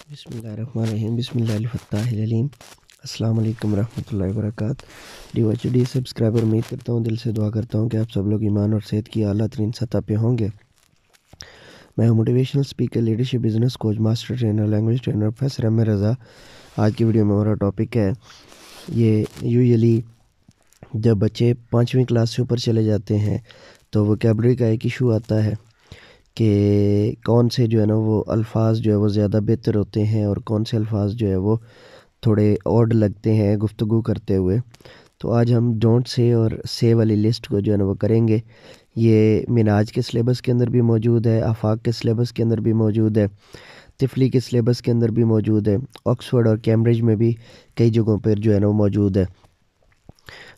बिस्मिल्लाहिर्रहमानिर्रहीम बिस्मिल्लाहिल-फत्ताहिल-अलीम। अस्सलाम वालेकुम रहमतुल्लाहि व बरकातहू। डी सब्सक्राइबर, उम्मीद करता हूँ, दिल से दुआ करता हूँ कि आप सब लोग ईमान और सेहत की आला तरीन सतह पे होंगे। मैं हूँ motivational speaker, leadership, business coach, master trainer, language trainer professor Ahmad Raza. आज की वीडियो में हमारा टॉपिक है, ये यूजुअली जब बच्चे 5वीं क्लास से ऊपर चले जाते हैं तो वोकैबुलरी का एक इशू आता है कि कौन से जो है ना वो अल्फाज जो है वो ज़्यादा बेहतर होते हैं और कौन से अल्फाज जो है वो थोड़े ऑड लगते हैं गुफ्तगू करते हुए। तो आज हम डोंट से और से वाली लिस्ट को जो है ना वो करेंगे। ये मिनाज के सिलेबस के अंदर भी मौजूद है, आफाक के सिलेबस के अंदर भी मौजूद है, तिफली के सिलेबस के अंदर भी मौजूद है, ऑक्सफोर्ड और कैम्ब्रिज में भी कई जगहों पर जो है ना वो मौजूद है।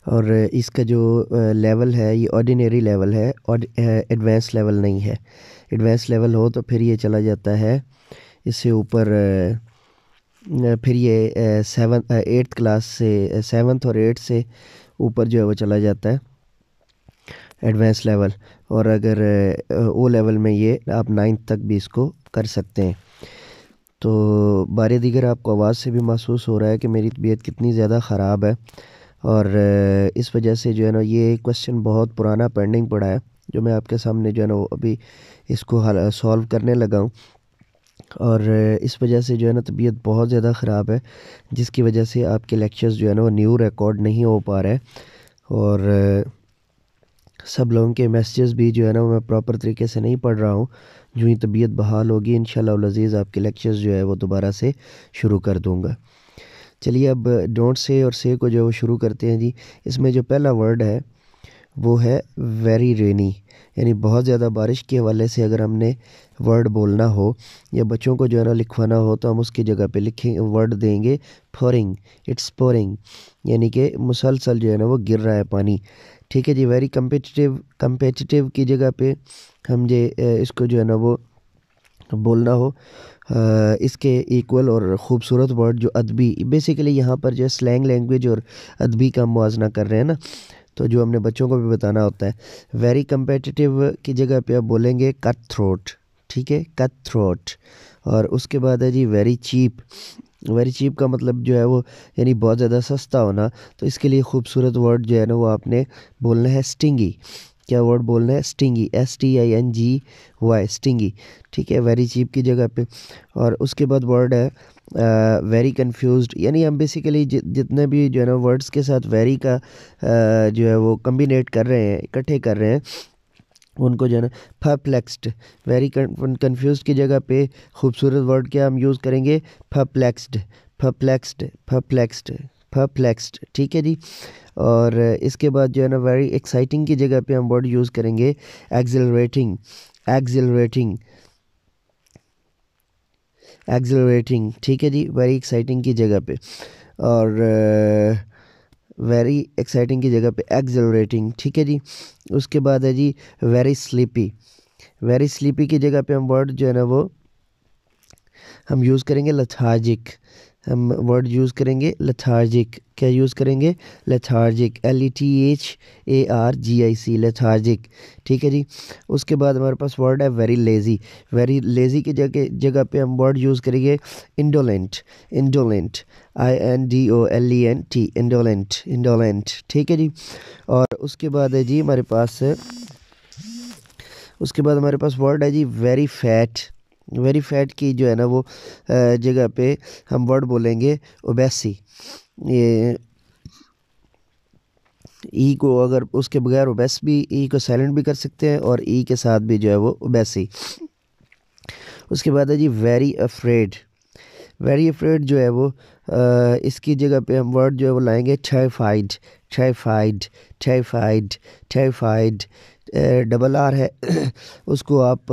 और इसका जो लेवल है ये ऑर्डिनरी लेवल है और एडवांस लेवल नहीं है। एडवांस लेवल हो तो फिर ये चला जाता है इससे ऊपर, फिर ये 8th क्लास से 7th और 8th से ऊपर जो है वो चला जाता है एडवांस लेवल। और अगर ओ लेवल में ये आप 9th तक भी इसको कर सकते हैं। तो बारे दीगर आपको आवाज़ से भी महसूस हो रहा है कि मेरी तबीयत कितनी ज़्यादा ख़राब है और इस वजह से जो है ना ये क्वेश्चन बहुत पुराना पेंडिंग पड़ा है जो मैं आपके सामने जो है ना वो अभी इसको सॉल्व करने लगा हूँ। और इस वजह से जो है ना तबीयत बहुत ज़्यादा ख़राब है, जिसकी वजह से आपके लेक्चर्स जो है ना वो न्यू रिकॉर्ड नहीं हो पा रहे हैं। और सब लोगों के मैसेजेस भी जो है ना वो मैं प्रॉपर तरीके से नहीं पढ़ रहा हूँ। जो ही तबीयत बहाल होगी इंशाल्लाह अज़ीज़ आपके लेक्चर्स जो है वो दोबारा से शुरू कर दूँगा। चलिए अब डोंट से और से को जो वो शुरू करते हैं जी। इसमें जो पहला वर्ड है वो है वेरी रेनी, यानी बहुत ज़्यादा बारिश के हवाले से अगर हमने वर्ड बोलना हो या बच्चों को जो है ना लिखवाना हो तो हम उसकी जगह पे लिखें वर्ड देंगे पोरिंग। इट्स पोरिंग, यानी कि मुसलसल जो है ना वो गिर रहा है पानी। ठीक है जी। वेरी कंपेटिटिव की जगह पे हम जे इसको जो है ना वो बोलना हो इसके इक्वल और ख़ूबसूरत वर्ड जो अदबी, बेसिकली यहाँ पर जो स्लैंग लैंग्वेज और अदबी का मुआजना कर रहे हैं ना, तो जो हमने बच्चों को भी बताना होता है। वेरी कंपेटिटिव की जगह पे आप बोलेंगे कट थ्रोट। ठीक है, कट थ्रोट। और उसके बाद है जी वेरी चीप। वेरी चीप का मतलब जो है वो यानी बहुत ज़्यादा सस्ता होना। तो इसके लिए खूबसूरत वर्ड जो है ना वो आपने बोलना है स्टिंगी। क्या वर्ड बोलना है? Stingy, STINGY, stingy. ठीक है, वेरी चीप की जगह पे। और उसके बाद वर्ड है वेरी कंफ्यूज्ड, यानी हम बेसिकली जितने भी जो है ना वर्ड्स के साथ वेरी का जो है वो कम्बिनेट कर रहे हैं, इकट्ठे कर रहे हैं, उनको जो है ना परप्लेक्स्ड। वेरी कंफ्यूज्ड की जगह पे खूबसूरत वर्ड क्या हम यूज़ करेंगे? Perplexed, perplexed, perplexed, perplexed. ठीक है जी। और इसके बाद जो है ना वेरी एक्साइटिंग की जगह पे हम वर्ड यूज़ करेंगे एक्सिलरेटिंग, एक्सिलरेटिंग, एक्सिलरेटिंग। ठीक है जी, वेरी एक्साइटिंग की जगह पे। और वेरी एक्साइटिंग की जगह पे एक्सिलरेटिंग। ठीक है जी। उसके बाद है जी वेरी स्लीपी। वेरी स्लीपी की जगह पे हम वर्ड जो है ना वो हम यूज़ करेंगे लेथार्जिक। हम वर्ड यूज़ करेंगे लेथार्जिक। क्या यूज़ करेंगे? Lethargic, LETHARGIC, lethargic. ठीक है जी। उसके बाद हमारे पास वर्ड है वेरी लेज़ी। वेरी लेज़ी की जगह पे हम वर्ड यूज़ करेंगे indolent, indolent, INDOLENT, indolent, indolent. ठीक है जी। और उसके बाद है जी हमारे पास वर्ड है जी वेरी फैट। वेरी फैट की जो है ना वो जगह पे हम वर्ड बोलेंगे ओबेसी। ये ई को अगर उसके बगैर ओबेस भी, ई को साइलेंट भी कर सकते हैं और ई के साथ भी जो है वो ओबेसी। उसके बाद है जी वेरी अफ्रेड। वेरी अफ्रेड जो है वो इसकी जगह पे हम वर्ड जो है वो लाएंगे terrified, terrified, terrified, terrified. Double R है उसको आप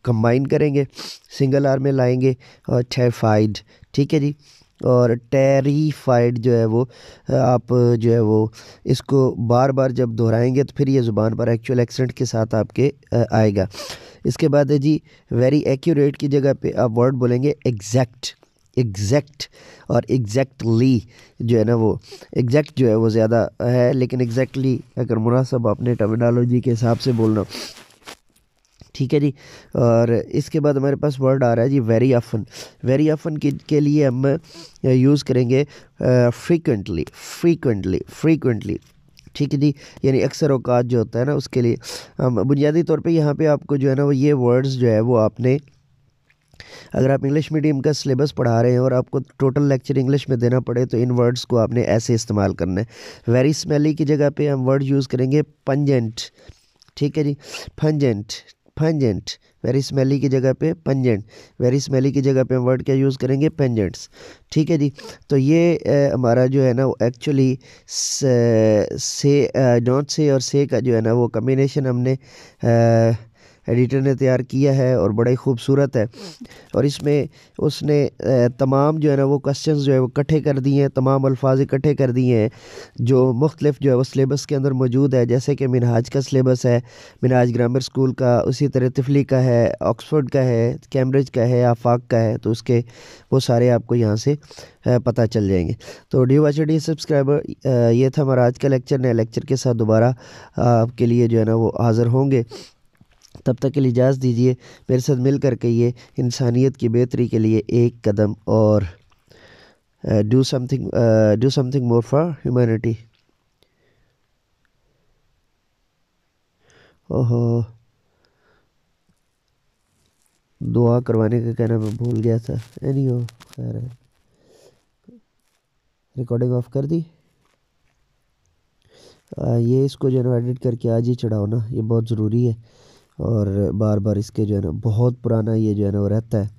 कंबाइन करेंगे, सिंगल आर में लाएंगे और टेरिफाइड। ठीक है जी। और टेरिफाइड जो है वो आप जो है वो इसको बार बार जब दोहराएंगे तो फिर ये ज़ुबान पर एक्चुअल एक्सेंट के साथ आपके आएगा। इसके बाद है जी वेरी एक्यूरेट की जगह पे आप वर्ड बोलेंगे एग्जैक्ट, एग्जैक्ट। और एग्जैक्टली जो है ना वो एग्जैक्ट जो है वो ज़्यादा है, लेकिन एग्जैक्टली अगर मुनासब अपने टर्मिनोलॉजी के हिसाब से बोलना ठीक है जी। और इसके बाद हमारे पास वर्ड आ रहा है जी वेरी ऑफन। वेरी ऑफन के लिए हम यूज़ करेंगे फ्रीक्वेंटली, फ्रीक्वेंटली, फ्रीक्वेंटली। ठीक है जी। यानी अक्सर औकात जो होता है ना, उसके लिए हम बुनियादी तौर पे यहाँ पे आपको जो है ना वो ये वर्ड्स जो है वो आपने, अगर आप इंग्लिश मीडियम का सिलेबस पढ़ा रहे हैं और आपको टोटल लेक्चर इंग्लिश में देना पड़े तो इन वर्ड्स को आपने ऐसे इस्तेमाल करना है। वेरी स्मेली की जगह पे हम वर्ड यूज़ करेंगे पंजेंट। ठीक है जी। Pungent, pungent. वेरी स्मेली की जगह पे पंजेंट, वेरी स्मेली की जगह पे हम वर्ड क्या यूज़ करेंगे, पेंजेंट्स। ठीक है जी। तो ये हमारा जो है ना वो एक्चुअली से डोंट से और से का जो है ना वो कम्बिनेशन हमने एडिटर ने तैयार किया है और बड़ा ही खूबसूरत है। और इसमें उसने तमाम जो है ना वो क्वेश्चंस जो है वो इकट्ठे कर दिए हैं, तमाम अल्फाज इकट्ठे कर दिए हैं जो मुख्तलिफ जो है वो सिलेबस के अंदर मौजूद है। जैसे कि मिनहाज का सिलेबस है, मिनहाज ग्रामर स्कूल का, उसी तरह तिफली का है, ऑक्सफोर्ड का है, कैम्ब्रिज का है, आफाक का है। तो उसके वो सारे आपको यहाँ से पता चल जाएंगे। तो डी सब्सक्राइबर, ये था हमारा आज का लेक्चर। नए लेक्चर के साथ दोबारा आपके लिए जो है ना वो हाज़िर होंगे। तब तक के लिए इजाज़त दीजिए। मेरे साथ मिल कर के ये इंसानियत की बेहतरी के लिए एक कदम और do something more for humanity. ओहो, दुआ करवाने का कहना मैं भूल गया था। एनी हो, खैर है। रिकॉर्डिंग ऑफ कर दी। ये इसको जो है ना एडिट करके आज ही चढ़ाओ ना, ये बहुत ज़रूरी है। और बार बार इसके जो है ना बहुत पुराना ये जो है ना वो रहता है।